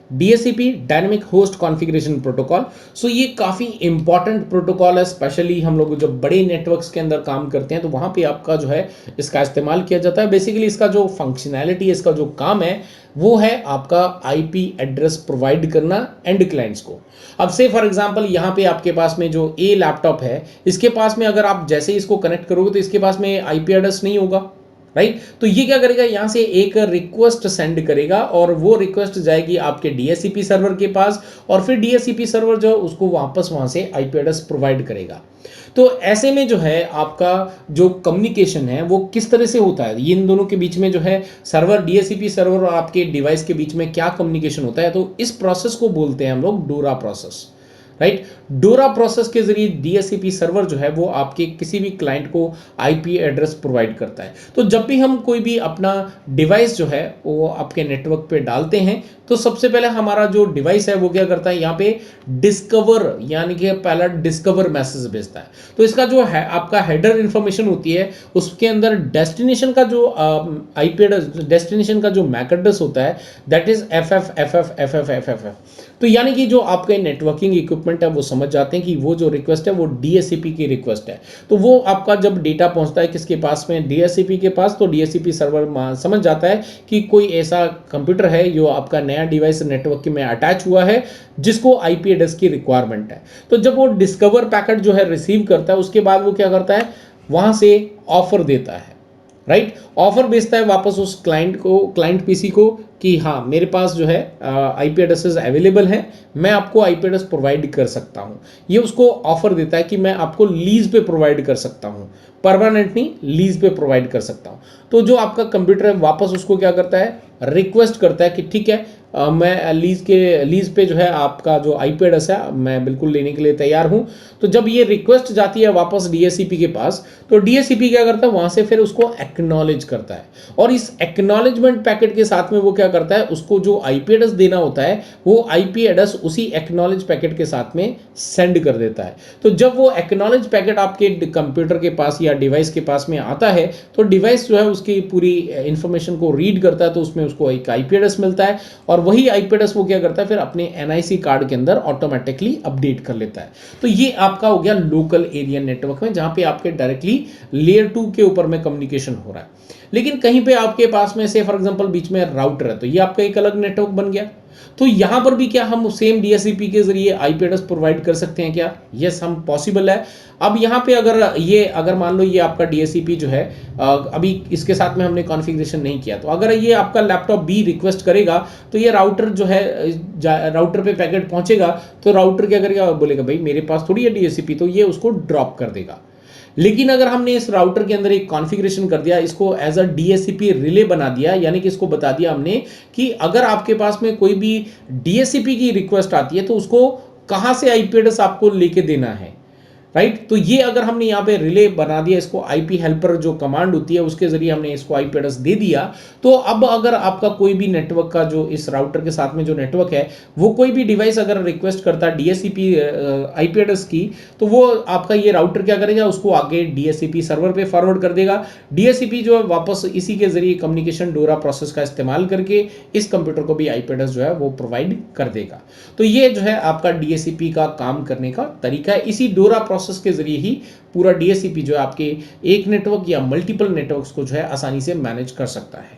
DHCP dynamic host configuration protocol. So ये काफ़ी important protocol है, स्पेशली हम लोग जब बड़े नेटवर्क्स के अंदर काम करते हैं तो वहाँ पे आपका जो है इसका इस्तेमाल किया जाता है। बेसिकली इसका जो फंक्शनैलिटी है, इसका जो काम है वो है आपका आईपी एड्रेस प्रोवाइड करना एंड क्लाइंट्स को। अब से फॉर एग्जांपल यहाँ पे आपके पास में जो ए लैपटॉप है, इसके पास में अगर आप जैसे ही इसको कनेक्ट करोगे तो इसके पास में आईपी एड्रेस नहीं होगा, राइट। तो ये क्या करेगा, यहां से एक रिक्वेस्ट सेंड करेगा और वो रिक्वेस्ट जाएगी आपके डीएचसीपी सर्वर के पास, और फिर डीएचसीपी सर्वर जो उसको वापस वहां से आईपी एड्रेस प्रोवाइड करेगा। तो ऐसे में जो है आपका जो कम्युनिकेशन है वो किस तरह से होता है, इन दोनों के बीच में जो है सर्वर, डीएचसीपी सर्वर और आपके डिवाइस के बीच में क्या कम्युनिकेशन होता है, तो इस प्रोसेस को बोलते हैं हम लोग डोरा प्रोसेस, राइट। डोरा प्रोसेस के जरिए डीएचसीपी सर्वर जो है वो आपके किसी भी क्लाइंट को आईपी एड्रेस प्रोवाइड करता है। तो जब भी हम कोई भी अपना डिवाइस जो है वो आपके नेटवर्क पे डालते हैं तो सबसे पहले हमारा जो डिवाइस है वो क्या करता है, यहाँ पे डिस्कवर यानी कि पहला डिस्कवर मैसेज भेजता है। तो इसका जो है आपका हेडर इंफॉर्मेशन होती है, उसके अंदर डेस्टिनेशन का जो आईपी एड्रेस, डेस्टिनेशन का जो मैक एड्रेस होता है that is F F F F F F F F F. तो यानी कि जो आपके नेटवर्किंग इक्विपमेंट है वो समझ जाते हैं कि वो जो रिक्वेस्ट है वो डीएचसीपी की रिक्वेस्ट है। तो वो आपका जब डेटा पहुंचता है किसके पास में, डीएचसीपी के पास, तो डीएचसीपी सर्वर समझ जाता है कि कोई ऐसा कंप्यूटर है जो आपका नया डिवाइस नेटवर्क में अटैच हुआ है जिसको आईपी एड्रेस की रिक्वायरमेंट है। तो जब वो डिस्कवर पैकेट जो है रिसीव करता है उसके बाद वो क्या करता है, वहां से ऑफर देता है, राइट। ऑफर भेजता है वापस उस क्लाइंट को, क्लाइंट पीसी को, कि हाँ मेरे पास जो है आईपी एड्रेसेस अवेलेबल हैं, मैं आपको आईपी एड्रेस प्रोवाइड कर सकता हूँ। ये उसको ऑफर देता है कि मैं आपको लीज पे प्रोवाइड कर सकता हूँ, परमानेंट नहीं, लीज पे प्रोवाइड कर सकता हूँ। तो जो आपका कंप्यूटर है वापस उसको क्या करता है, रिक्वेस्ट करता है कि ठीक है मैं लीज पे जो है आपका जो आईपी एड्रेस है मैं बिल्कुल लेने के लिए तैयार हूं। तो जब ये रिक्वेस्ट जाती है वापस डीएचसीपी के पास, तो डीएचसीपी क्या करता है, वहां से फिर उसको एक्नॉलेज करता है, और इस एक्नॉलेजमेंट पैकेट के साथ में वो क्या करता है, उसको जो आईपी एड्रेस देना होता है वो आईपी एड्रेस उसी एक्नॉलेज पैकेट के साथ में सेंड कर देता है। तो जब वो एक्नॉलेज पैकेट आपके कंप्यूटर के पास या डिवाइस के पास में आता है तो डिवाइस जो है उसकी पूरी इंफॉर्मेशन को रीड करता है, तो उसमें उसको एक आईपी एड्रेस मिलता है, और वही आईपी एड्रेस वो क्या करता है फिर अपने एनआईसी कार्ड के अंदर ऑटोमेटिकली अपडेट कर लेता है। तो ये आपका हो गया लोकल एरिया नेटवर्क में, जहां पे आपके डायरेक्टली लेयर 2 के ऊपर में कम्युनिकेशन हो रहा है। लेकिन कहीं पे आपके पास में से फॉर एग्जांपल बीच में राउटर है, तो ये आपका एक अलग नेटवर्क बन गया। तो यहां पर भी क्या हम सेम डीएचसीपी के जरिए आईपी एड्रेस प्रोवाइड कर सकते हैं क्या? यस, हम पॉसिबल है। अब यहां पे अगर मान लो ये आपका डीएचसीपी जो है अभी इसके साथ में हमने कॉन्फ़िगरेशन नहीं किया, तो अगर ये आपका लैपटॉप बी रिक्वेस्ट करेगा तो ये राउटर जो है राउटर पे पैकेट पहुंचेगा, तो राउटर क्या करेगा, बोलेगा भाई मेरे पास थोड़ी है डीएचसीपी, तो ये उसको ड्रॉप कर देगा। लेकिन अगर हमने इस राउटर के अंदर एक कॉन्फ़िगरेशन कर दिया, इसको एज अ डीएचसीपी रिले बना दिया, यानी कि इसको बता दिया हमने कि अगर आपके पास में कोई भी डीएचसीपी की रिक्वेस्ट आती है तो उसको कहां से आईपी एड्रेस आपको लेके देना है, राइट। तो ये अगर हमने यहाँ पे रिले बना दिया, इसको आईपी हेल्पर जो कमांड होती है उसके जरिए हमने इसको आईपी एड्रेस दे दिया, तो अब अगर आपका कोई भी नेटवर्क का जो इस राउटर के साथ में जो नेटवर्क है वो कोई भी डिवाइस अगर रिक्वेस्ट करता है डीएचसीपी आईपी एड्रेस की, तो वो आपका ये राउटर क्या करेगा, उसको आगे डीएचसीपी सर्वर पे फॉरवर्ड कर देगा। डीएचसीपी जो है वापस इसी के जरिए कम्युनिकेशन डोरा प्रोसेस का इस्तेमाल करके इस कंप्यूटर को भी आईपी एड्रेस जो है वो प्रोवाइड कर देगा। तो ये जो है आपका डीएचसीपी का काम करने का तरीका है। इसी डोरा प्रोसेस के जरिए ही पूरा डीएचसीपी जो है आपके एक नेटवर्क या मल्टीपल नेटवर्क्स को जो है आसानी से मैनेज कर सकता है।